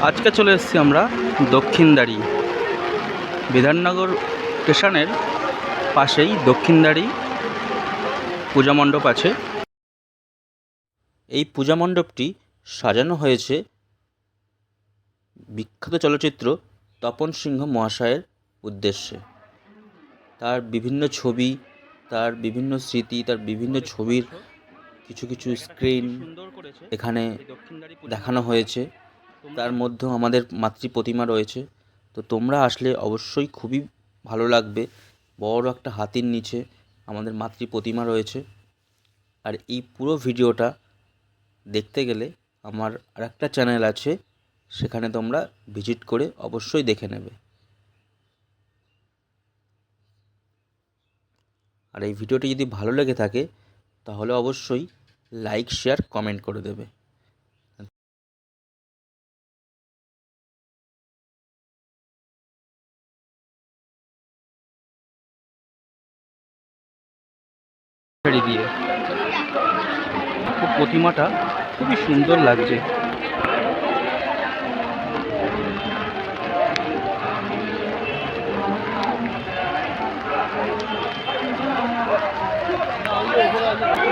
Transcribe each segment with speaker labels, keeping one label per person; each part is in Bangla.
Speaker 1: আজকে চলে এসেছি আমরা দক্ষিণদ্বারী। বিধাননগর স্টেশনের পাশেই দক্ষিণদ্বারী পূজা মণ্ডপ আছে। এই পূজা মণ্ডপটি সাজানো হয়েছে বিখ্যাত চলচ্চিত্র তপন সিংহ মহাশয়ের উদ্দেশ্যে। তার বিভিন্ন ছবি, তার বিভিন্ন স্মৃতি, তার বিভিন্ন ছবির কিছু কিছু স্ক্রিন এখানে দেখানো হয়েছে। তার মধ্যেও আমাদের মাতৃ প্রতিমা রয়েছে। তো তোমরা আসলে অবশ্যই খুবই ভালো লাগবে। বড় একটা হাতির নিচে আমাদের মাতৃ প্রতিমা রয়েছে। আর এই পুরো ভিডিওটা দেখতে গেলে আমার আরেকটা চ্যানেল আছে, সেখানে তোমরা ভিজিট করে অবশ্যই দেখে নেবে। আর এই ভিডিওটি যদি ভালো লেগে থাকে তাহলে অবশ্যই লাইক, শেয়ার, কমেন্ট করে দেবে। দিয়ে প্রতিমাটা খুবই সুন্দর লাগছে।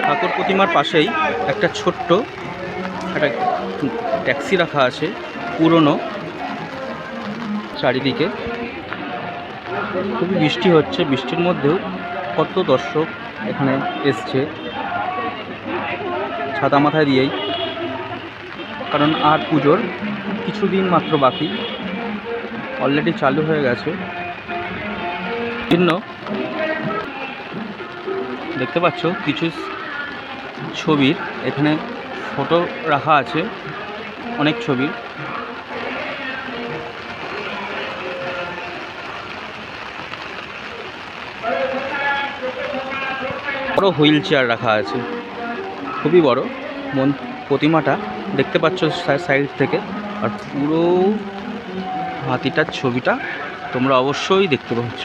Speaker 1: ঠাকুর প্রতিমার পাশেই একটা ছোট্ট একটা ট্যাক্সি রাখা আছে, পুরনো। চারিদিকে খুবই বৃষ্টি হচ্ছে, বৃষ্টির মধ্যেও কত দর্শক এখানে এসছে ছাতা মাথায় দিয়েই, কারণ আর পুজোর কিছুদিন মাত্র বাকি। অলরেডি চালু হয়ে গেছে। বিভিন্ন দেখতে পাচ্ছ কিছু ছবির এখানে ফটো রাখা আছে, অনেক ছবির। বড় হুইল চেয়ার রাখা আছে, খুবই বড় প্রতিমাটা দেখতে পাচ্ছ সাইড থেকে। আর পুরো হাতিটার ছবিটা তোমরা অবশ্যই দেখতে পাচ্ছ।